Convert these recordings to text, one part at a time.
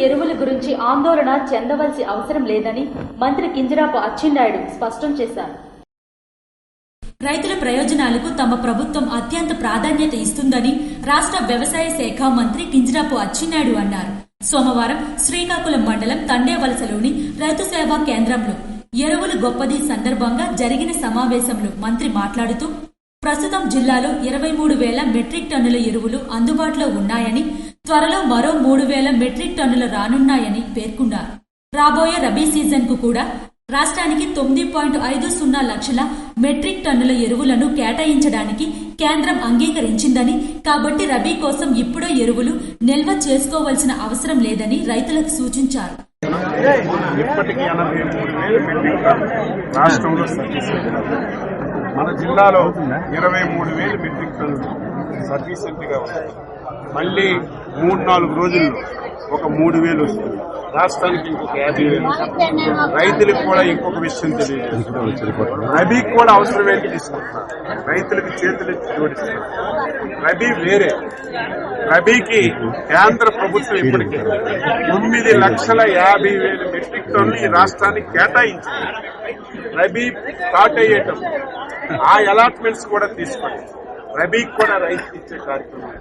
ఎరువుల గురించి ఆందోళన చెందవలసి అవసరం లేదని మంత్రి కింజరాపు అచ్చెన్నాయుడు స్పష్టం చేశారు. రైతుల ప్రయోజనాలకు తమ ప్రభుత్వం అత్యంత ప్రాధాన్యత ఇస్తుందని రాష్ట్ర వ్యవసాయ శాఖ మంత్రి కింజరాపు అచ్చెన్నాయుడు అన్నారు. సోమవారం శ్రీకాకుళం మండలం తండేవలసలోని రైతు సేవా కేంద్రంలో ఎరువులు గొప్పది సందర్భంగా జరిగిన సమావేశంలో మంత్రి మాట్లాడుతూ ప్రస్తుతం జిల్లాలో 23,000 మెట్రిక్ టన్నుల ఎరువులు అందుబాటులో ఉన్నాయని, త్వరలో మరో 3,000 మెట్రిక్ టన్నులు రానున్నాయని పేర్కొన్నారు. రాబోయే రబీ సీజన్ కు కూడా రాష్ట్రానికి 9.50 లక్షల మెట్రిక్ టన్నుల ఎరువులను కేటాయించడానికి కేంద్రం అంగీకరించిందని, కాబట్టి రబీ కోసం ఇప్పుడే ఎరువులు నిల్వ చేసుకోవాల్సిన అవసరం లేదని రైతులకు సూచించారు. ఇప్పటికీ 83,000 మెట్రిక్ టన్నులు రాష్ట్రంలో మన జిల్లాలో 23,000 మెట్రిక్ టన్నులు సఫిషియెంట్ గా ఉంది. మళ్ళీ 3-4 రోజుల్లో ఒక 3,000 వస్తుంది. రాష్ట్రానికి ఇంకొక 50,000. రైతులకు కూడా ఇంకొక విషయం తెలియజేస్తుంది. రబీకి కూడా అవసరం ఏంటి తీసుకుంటున్నారు, రైతులకు చేతులు జోడిస్తున్నారు. రబీ వేరే. రబీకి కేంద్ర ప్రభుత్వం ఇప్పటికే 9,50,000 మెట్రిక్ టన్నులు ఈ రాష్ట్రానికి కేటాయించింది. రబీ స్టార్ట్ అయ్యేటప్పుడు ఆ అలాట్మెంట్స్ కూడా తీసుకోండి. రబీకి కూడా రైతు ఇచ్చే కార్యక్రమం.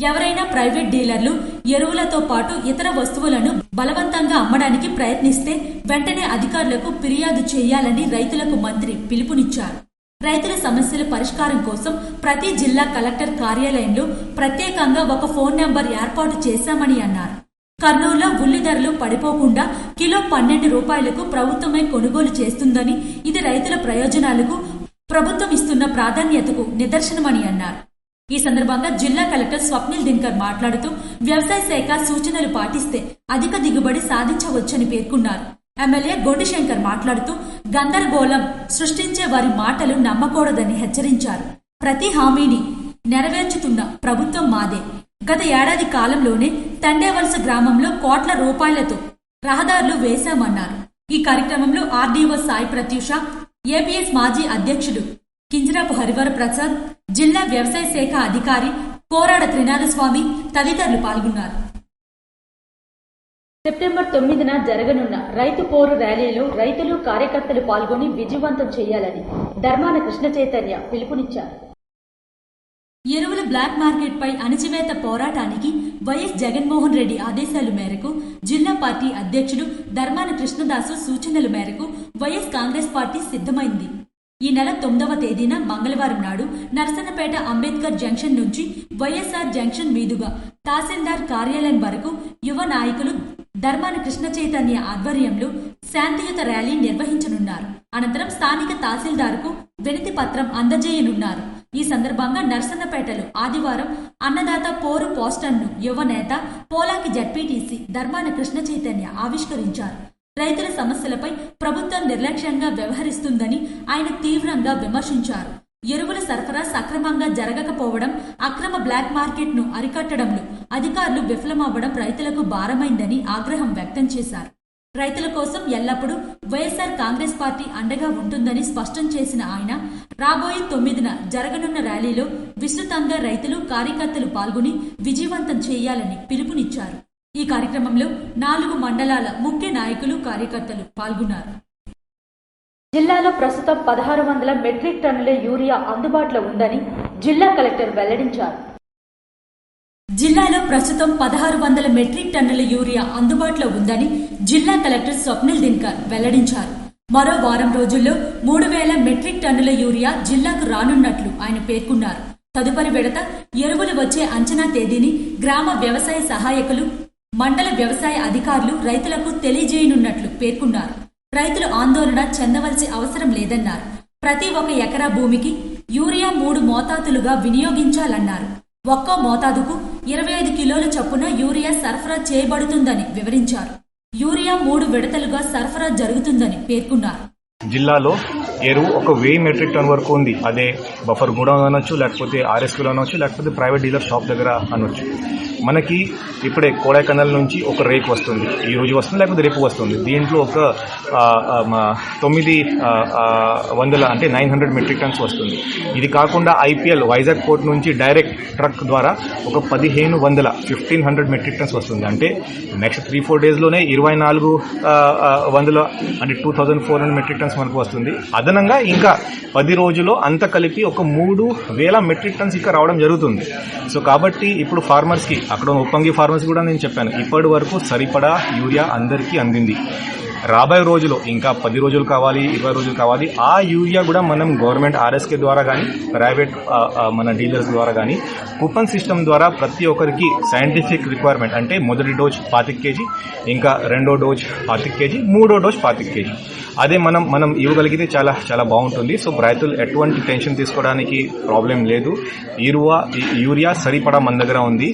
ఎవరైనా ప్రైవేట్ డీలర్లు ఎరువులతో పాటు ఇతర వస్తువులను బలవంతంగా అమ్మడానికి ప్రయత్నిస్తే వెంటనే అధికారులకు ఫిర్యాదు చేయాలని రైతులకు మంత్రి పిలుపునిచ్చారు. రైతుల సమస్యల పరిష్కారం కోసం ప్రతి జిల్లా కలెక్టర్ కార్యాలయంలో ప్రత్యేకంగా ఒక ఫోన్ నెంబర్ ఏర్పాటు చేశామని అన్నారు. కర్నూలులో ఉల్లి ధరలు పడిపోకుండా కిలో 12 రూపాయలకు ప్రభుత్వమే కొనుగోలు చేస్తుందని, ఇది రైతుల ప్రయోజనాలకు ప్రభుత్వం ఇస్తున్న ప్రాధాన్యతకు నిదర్శనమని అన్నారు. ఈ సందర్భంగా జిల్లా కలెక్టర్ స్వప్నిల్ దినకర్ మాట్లాడుతూ వ్యవసాయ శాఖ సూచనలు పాటిస్తే అధిక దిగుబడి సాధించవచ్చని పేర్కొన్నారు. ఎమ్మెల్యే గోటిశంకర్ మాట్లాడుతూ గందరగోళం సృష్టించే వారి మాటలు నమ్మకూడదని హెచ్చరించారు. ప్రతి హామీని నెరవేర్చుతున్న ప్రభుత్వం మాదే. గత ఏడాది కాలంలోనే తండేవలస గ్రామంలో కోట్ల రూపాయలతో రహదారులు వేశామన్నారు. ఈ కార్యక్రమంలో ఆర్డీఓ సాయి ప్రత్యూష, ఏపీఎస్ మాజీ అధ్యక్షుడు కింజరాపు హరివర ప్రసాద్, జిల్లా వ్యవసాయ శాఖ అధికారి కోరాడ త్రినాథస్వామి తదితరులు పాల్గొన్నారు. సెప్టెంబర్ 9న జరగనున్న రైతు పోరు ర్యాలీలో రైతులు, కార్యకర్తలు పాల్గొని విజయవంతం చేయాలని ధర్మాన కృష్ణ చైతన్య పిలుపునిచ్చారు. ఎరువుల బ్లాక్ మార్కెట్ పై అణచివేత పోరాటానికి వైఎస్ జగన్మోహన్ రెడ్డి ఆదేశాల మేరకు జిల్లా పార్టీ అధ్యక్షుడు ధర్మాన కృష్ణదాసు సూచనల మేరకు వైఎస్ కాంగ్రెస్ పార్టీ సిద్ధమైంది. ఈ నెల 9వ తేదీన మంగళవారం నాడు నర్సన్నపేట అంబేద్కర్ జంక్షన్ నుంచి వైఎస్ఆర్ జంక్షన్ మీదుగా తహసీల్దార్ కార్యాలయం వరకు యువ నాయకులు ధర్మాన కృష్ణ చైతన్య ఆధ్వర్యంలో శాంతియుత ర్యాలీ నిర్వహించనున్నారు. అనంతరం స్థానిక తహసీల్దార్కు వినతి పత్రం అందజేయనున్నారు. ఈ సందర్భంగా నర్సన్నపేటలో ఆదివారం అన్నదాత పోరు పోస్టర్ను యువ నేత పోలాకి జడ్పీటీసీ ధర్మాన కృష్ణ చైతన్య ఆవిష్కరించారు. రైతుల సమస్యలపై ప్రభుత్వం నిర్లక్ష్యంగా వ్యవహరిస్తుందని ఆయన తీవ్రంగా విమర్శించారు. ఎరువుల సరఫరా సక్రమంగా జరగకపోవడం, అక్రమ బ్లాక్ మార్కెట్ ను అరికట్టడంలో అధికారులు విఫలమవ్వడం రైతులకు భారమైందని ఆగ్రహం వ్యక్తం చేశారు. రైతుల కోసం ఎల్లప్పుడూ వైఎస్ఆర్ కాంగ్రెస్ పార్టీ అండగా ఉంటుందని స్పష్టం చేసిన ఆయన రాబోయే 9న జరగనున్న ర్యాలీలో విస్తృతంగా రైతులు, కార్యకర్తలు పాల్గొని విజయవంతం చేయాలని పిలుపునిచ్చారు. ఈ కార్యక్రమంలో 4 మండలాల ముఖ్య నాయకులు, కార్యకర్తలు పాల్గొన్నారు. జిల్లాలో ప్రస్తుతం 1,600 మెట్రిక్ టన్నుల యూరియా అందుబాటులో ఉందని జిల్లా కలెక్టర్ వెల్లడించారు. జిల్లాలో ప్రస్తుతం 1,600 మెట్రిక్ టన్నుల యూరియా అందుబాటులో ఉందని జిల్లా కలెక్టర్ స్వప్నిల్ దినకర్ వెల్లడించారు. మరో వారం రోజుల్లో 3,000 మెట్రిక్ టన్నుల యూరియా జిల్లాకు రానున్నట్లు ఆయన పేర్కొన్నారు. తదుపరి విడత ఎరువులు వచ్చే అంచనా తేదీని గ్రామ వ్యవసాయ సహాయకులు, మండల వ్యవసాయ అధికారులు రైతులకు తెలియజేయనున్నట్లు పేర్కొన్నారు. రైతులు ఆందోళన చెందవలసి అవసరం లేదన్నారు. ప్రతి 1 ఎకరా భూమికి యూరియా 3 మోతాదులుగా వినియోగించాలన్నారు. ఒక్కో మోతాదుకు 25 కిలోల చొప్పున యూరియా సరఫరా చేయబడుతుందని వివరించారు. యూరియా 3 విడతలుగా సరఫరా జరుగుతుందని పేర్కొన్నారు. జిల్లాలో ఎరువు 1,000 మెట్రిక్ టన్ వరకు ఉంది. అదే బఫర్ గూడౌన్ అనొచ్చు, లేకపోతే ఆర్ఎస్క్యూలో అనొచ్చు, లేకపోతే ప్రైవేట్ డీలర్ షాప్ దగ్గర అనొచ్చు. మనకి ఇప్పుడే కోడైకనల్ నుంచి ఒక రేపు వస్తుంది, ఈ రోజు వస్తుంది లేకపోతే రేపు వస్తుంది. దీంట్లో ఒక 900 అంటే 900 మెట్రిక్ టన్స్ వస్తుంది. ఇది కాకుండా ఐపీఎల్ వైజాగ్ పోర్ట్ నుంచి డైరెక్ట్ ట్రక్ ద్వారా ఒక 1500 మెట్రిక్ టన్స్ వస్తుంది. అంటే నెక్స్ట్ 3-4 డేస్లోనే 2400 అంటే 2400 మెట్రిక్ టన్స్ మనకు వస్తుంది. అదనంగా ఇంకా 10 రోజుల్లో అంత కలిపి ఒక 3000 మెట్రిక్ టన్స్ ఇంకా రావడం జరుగుతుంది. సో కాబట్టి ఇప్పుడు ఫార్మర్స్కి అక్కడ ఉప్పంగి ఫార్మర్స్ కూడా నేను చెప్పాను, ఇప్పటి వరకు సరిపడా యూరియా అందరికీ అందింది. రాబోయే రోజులో ఇంకా 10 రోజులు కావాలి, 20 రోజులు కావాలి. ఆ యూరియా కూడా మనం గవర్నమెంట్ ఆర్ఎస్కే ద్వారా కానీ ప్రైవేట్ మన డీలర్స్ ద్వారా కానీ కూపన్ సిస్టమ్ ద్వారా ప్రతి ఒక్కరికి సైంటిఫిక్ రిక్వైర్మెంట్ అంటే మొదటి డోజ్ 25 kg, ఇంకా రెండో డోజ్ 25 kg, మూడో డోజ్ 25 kg అదే మనం ఇవ్వగలిగితే చాలా చాలా బాగుంటుంది. సో రైతులు ఎటువంటి టెన్షన్ తీసుకోవడానికి ప్రాబ్లం లేదు. యూరియా సరిపడా మన దగ్గర ఉంది.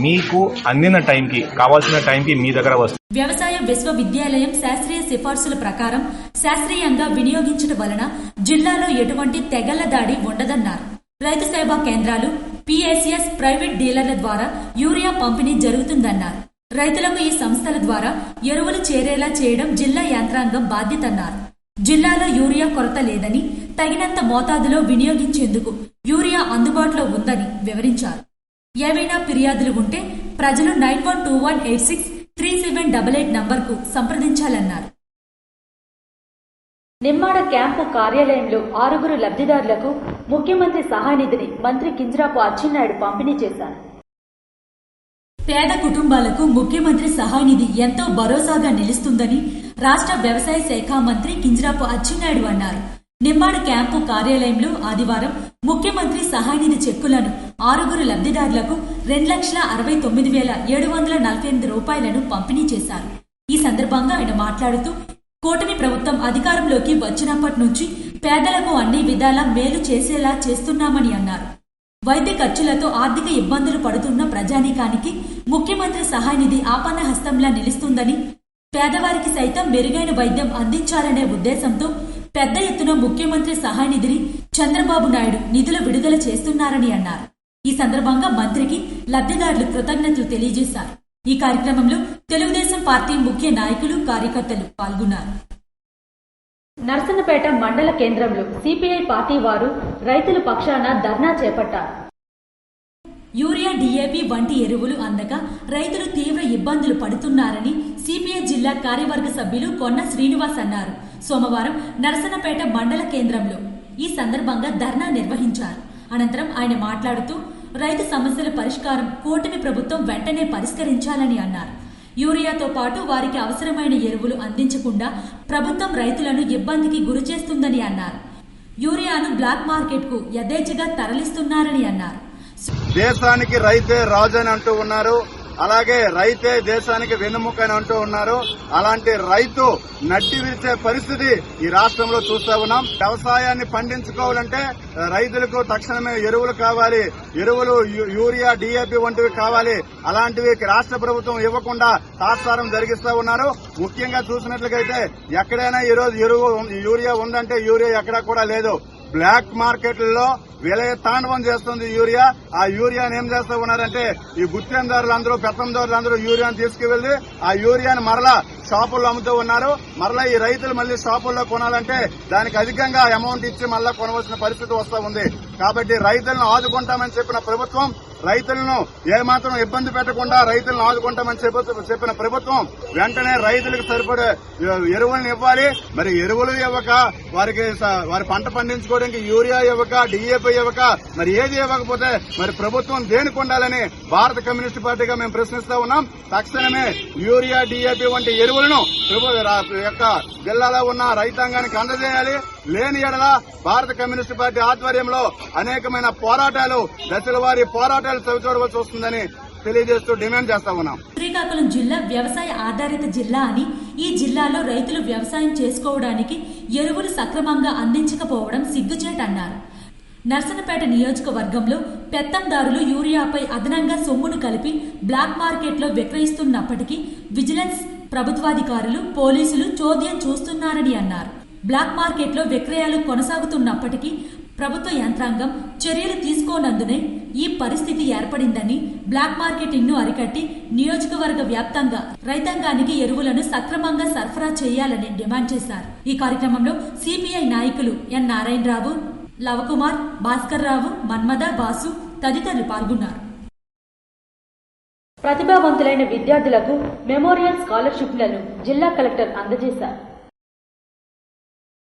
మీకు అందిన టైంకి కావాల్సిన టైంకి మీ దగ్గర వస్తుంది. వ్యవసాయ విశ్వవిద్యాలయం శాస్త్రీయ సిఫార్సుల ప్రకారం శాస్త్రీయంగా వినియోగించడం వలన జిల్లాలో ఎటువంటి తెగల దాడి ఉండదన్నారు. రైతు సేవా కేంద్రాలు, పిఎస్ఎస్, ప్రైవేట్ డీలర్ల ద్వారా యూరియా పంపిణీ జరుగుతుందన్నారు. రైతులకు ఈ సంస్థల ద్వారా ఎరువులు చేరేలా చేయడం జిల్లా యంత్రాంగం బాధ్యతన్నారు. జిల్లాలో యూరియా కొరత లేదని, తగినంత మోతాదులో వినియోగించేందుకు యూరియా అందుబాటులో ఉందని వివరించారు. ఏవైనా ఫిర్యాదులు ఉంటే ప్రజలు 9121863788 నంబర్కు సంప్రదించాలన్నారు. నిమ్మాడ క్యాంపు కార్యాలయంలో 6 లబ్ధిదారులకు ముఖ్యమంత్రి సహాయ నిధిని మంత్రి కింజరాపు అచ్చెన్నాయుడు పంపిణీ చేశారు. పేద కుటుంబాలకు ముఖ్యమంత్రి సహాయ నిధి ఎంతో భరోసాగా నిలుస్తుందని రాష్ట్ర వ్యవసాయ శాఖ మంత్రి కింజరాపు అచ్చెన్నాయుడు అన్నారు. నిమ్మాడ క్యాంపు కార్యాలయంలో ఆదివారం ముఖ్యమంత్రి సహాయ నిధి చెక్కులను 6 లబ్ధిదారులకు 2,69,748 రూపాయలను పంపిణీ చేశారు. ఈ సందర్భంగా ఆయన మాట్లాడుతూ కూటమి ప్రభుత్వం అధికారంలోకి వచ్చినప్పటి నుంచి పేదలకు అన్ని విధాలా మేలు చేసేలా చేస్తున్నామని అన్నారు. వైద్య ఖర్చులతో ఆర్థిక ఇబ్బందులు పడుతున్న ప్రజానీకానికి ముఖ్యమంత్రి సహాయ నిధి ఆపన్న హస్తంలా నిలుస్తుందని, పేదవారికి సైతం మెరుగైన వైద్యం అందించాలనే ఉద్దేశంతో పెద్ద ఎత్తున ముఖ్యమంత్రి సహాయ నిధిని చంద్రబాబు నాయుడు నిధుల విడుదల చేస్తున్నారని అన్నారు. ఈ సందర్భంగా మంత్రికి లబ్ధిదారులు కృతజ్ఞతలు తెలియజేశారు. ఈ కార్యక్రమంలో తెలుగుదేశం పార్టీ ముఖ్య నాయకులు, కార్యకర్తలు పాల్గొన్నారు. నర్సన్నపేట మండల కేంద్రంలో సిపిఐ పార్టీ వారు రైతుల పక్షాన ధర్నా చేపట్టారు. యూరియా, డీఏపీ వంటి ఎరువులు అందక రైతులు తీవ్ర ఇబ్బందులు పడుతున్నారని సిపిఐ జిల్లా కార్యవర్గ సభ్యులు కొన్న శ్రీనివాస్ అన్నారు. సోమవారం నర్సన్నపేట మండల కేంద్రంలో ఈ సందర్భంగా ధర్నా నిర్వహించారు. అనంతరం ఆయన మాట్లాడుతూ రైతు సమస్యల పరిష్కారం కూటమి ప్రభుత్వం వెంటనే పరిష్కరించాలని అన్నారు. యూరియాతో పాటు వారికి అవసరమైన ఎరువులు అందించకుండా ప్రభుత్వం రైతులను ఇబ్బందికి గురిచేస్తుందని అన్నారు. యూరియాను బ్లాక్ మార్కెట్కు యథేచ్ఛగా తరలిస్తున్నారని అన్నారు. దేశానికి రైతే రాజు అని అంటూ ఉన్నారు. అలాగే రైతే దేశానికి వెన్నెముక అని అంటూ ఉన్నారు. అలాంటి రైతు నడ్డి విరిచే పరిస్థితి ఈ రాష్ట్రంలో చూస్తా ఉన్నాం. వ్యవసాయాన్ని పండించుకోవాలంటే రైతులకు తక్షణమే ఎరువులు కావాలి. ఎరువులు యూరియా, డీఏపీ వంటివి కావాలి. అలాంటివి రాష్ట్ర ప్రభుత్వం ఇవ్వకుండా తాత్సారం జరిగిస్తా ఉన్నారు. ముఖ్యంగా చూసినట్లయితే ఎక్కడైనా ఈ రోజు యూరియా ఉందంటే యూరియా ఎక్కడా కూడా లేదు. బ్లాక్ మార్కెట్లలో విలయ తాండవం చేస్తుంది యూరియా. ఆ యూరియాని ఏం చేస్తా ఉన్నారంటే ఈ గుత్తేదారులందరూ, పెత్తందారులందరూ యూరియాను తీసుకువెళ్లి ఆ యూరియాని మరలా షాపుల్లో అమ్ముతూ ఉన్నారు. మరలా ఈ రైతులు మళ్లీ షాపుల్లో కొనాలంటే దానికి అధికంగా అమౌంట్ ఇచ్చి మళ్ళా కొనవలసిన పరిస్థితి వస్తూ ఉంది. కాబట్టి రైతులను ఆదుకుంటామని చెప్పిన ప్రభుత్వం రైతులను ఏమాత్రం ఇబ్బంది పెట్టకుండా రైతులను ఆదుకుంటామని చెప్పిన ప్రభుత్వం వెంటనే రైతులకు సరిపడే ఎరువులను ఇవ్వాలి. మరి ఎరువులు ఇవ్వక వారి పంట పండించుకోవడానికి యూరియా ఇవ్వక, డీఏపీ ఇవ్వక, మరి ఏది ఇవ్వకపోతే మరి ప్రభుత్వం దేనికి ఉండాలని భారత కమ్యూనిస్టు పార్టీగా మేము ప్రశ్నిస్తా ఉన్నాం. తక్షణమే యూరియా, డీఏపీ వంటి ఎరువులను యొక్క జిల్లాలో ఉన్న రైతాంగానికి అందజేయాలి. లేని ఎడల భారత కమ్యూనిస్టు పార్టీ ఆధ్వర్యంలో అనేకమైన పోరాటాలు, దశల వారీ పోరాటాలు చవిచూడవలసి వస్తుందని తెలియజేస్తూ డిమాండ్ చేస్తా ఉన్నాం. శ్రీకాకుళం జిల్లా వ్యవసాయ ఆధారిత జిల్లా అని, ఈ జిల్లాలో రైతులు వ్యవసాయం చేసుకోవడానికి ఎరువులు సక్రమంగా అందించకపోవడం సిగ్గుచేటన్నారు. నర్సన్నపేట నియోజకవర్గంలో పెత్తందారులు యూరియాపై అదనంగా సొమ్మును కలిపి బ్లాక్ మార్కెట్లో విక్రయిస్తున్నప్పటికీ విజిలెన్స్, ప్రభుత్వాధికారులు, పోలీసులు చోద్యం చూస్తున్నారని అన్నారు. బ్లాక్ మార్కెట్లో విక్రయాలు కొనసాగుతున్నప్పటికీ ప్రభుత్వ యంత్రాంగం చర్యలు తీసుకోనందునే ఈ పరిస్థితి ఏర్పడిందని, బ్లాక్ మార్కెటింగ్ను అరికట్టి నియోజకవర్గ వ్యాప్తంగా రైతాంగానికి ఎరువులను సక్రమంగా సరఫరా చేయాలని డిమాండ్ చేశారు. ఈ కార్యక్రమంలో సిపిఐ నాయకులు ఎన్ నారాయణరావు, లవకుమార్, భాస్కర్ రావు, మన్మద, బాసు తదితరులు పాల్గొన్నారు. ప్రతిభావంతులైన విద్యార్థులకు మెమోరియల్ స్కాలర్షిప్లను జిల్లా కలెక్టర్ అందజేశారు.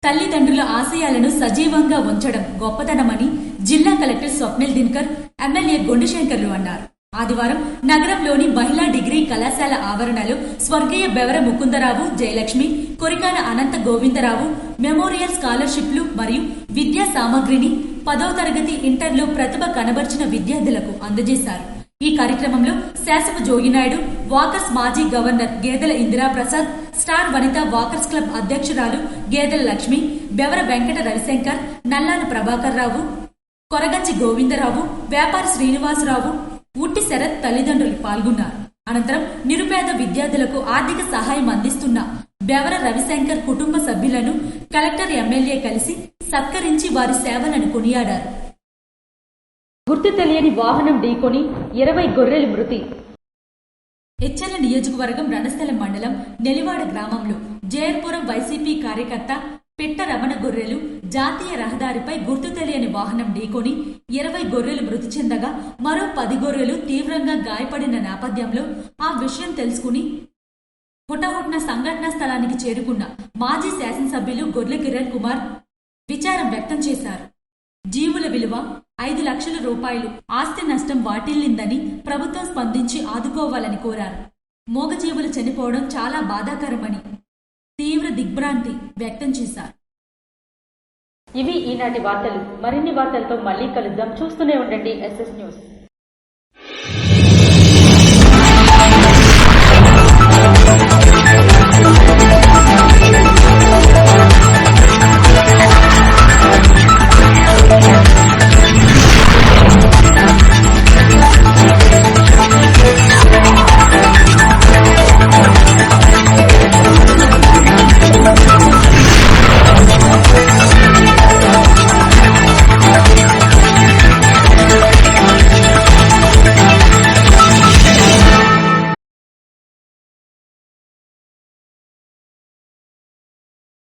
తల్లిదండ్రుల ఆశయాలను సజీవంగా ఉంచడం గొప్పతనమని జిల్లా కలెక్టర్ స్వప్నిల్ దినకర్, ఎమ్మెల్యే గొండిశంకర్లు అన్నారు. ఆదివారం నగరంలోని మహిళా డిగ్రీ కళాశాల ఆవరణలో స్వర్గీయ బెవర ముకుందరావు, జయలక్ష్మి, కొరికాల అనంత గోవిందరావు మెమోరియల్ స్కాలర్షిప్లు మరియు విద్యా సామగ్రిని 10వ తరగతి, ఇంటర్లో ప్రతిభ కనబర్చిన విద్యార్థులకు అందజేశారు. ఈ కార్యక్రమంలో శాసపు జోగినాయుడు, వాకర్స్ మాజీ గవర్నర్ గేదెల ఇందిరాప్రసాద్, స్టార్ వనిత వాకర్స్ క్లబ్ అధ్యక్షురాలు గేదెల లక్ష్మి, బెవర వెంకట రవిశంకర్, నల్లాన ప్రభాకర్ రావు, కొరగంచి గోవిందరావు, వ్యాపారి శ్రీనివాసరావు, ఉట్టి శరత్ తల్లిదండ్రులు పాల్గొన్నారు. అనంతరం నిరుపేద విద్యార్థులకు ఆర్థిక సహాయం అందిస్తున్న బెవర రవిశంకర్ కుటుంబ సభ్యులను కలెక్టర్, ఎమ్మెల్యే కలిసి సత్కరించి వారి సేవలను కొనియాడారు. గుర్తు తెలియని వాహనం ఢీకొని 20 గొర్రెలు మృతి. ఎచ్చెర్ల నియోజకవర్గం రణస్థలం మండలం నెలివాడ గ్రామంలో జయర్పురం వైసీపీ కార్యకర్త పెట్ట రమణ గొర్రెలు జాతీయ రహదారిపై గుర్తు తెలియని వాహనం ఢీకొని 20 గొర్రెలు మృతి చెందగా మరో 10 గొర్రెలు తీవ్రంగా గాయపడిన నేపథ్యంలో ఆ విషయం తెలుసుకుని హుటాహుటిన సంఘటనా స్థలానికి చేరుకున్న మాజీ శాసనసభ్యులు గొర్రె కిరణ్ కుమార్ విచారం వ్యక్తం చేశారు. జీవుల విలువ 5 లక్షల రూపాయలు ఆస్తి నష్టం వాటిల్లిందని ప్రభుత్వం స్పందించి ఆదుకోవాలని కోరారు. మూగజీవులు చనిపోవడం చాలా బాధాకరమని తీవ్ర దిగ్భ్రాంతి వ్యక్తం చేశారు. ఇవి ఈనాటి వార్తలు. మరిన్ని వార్తలతో మళ్ళీ కలుద్దాం. చూస్తూనే ఉండండి SS న్యూస్.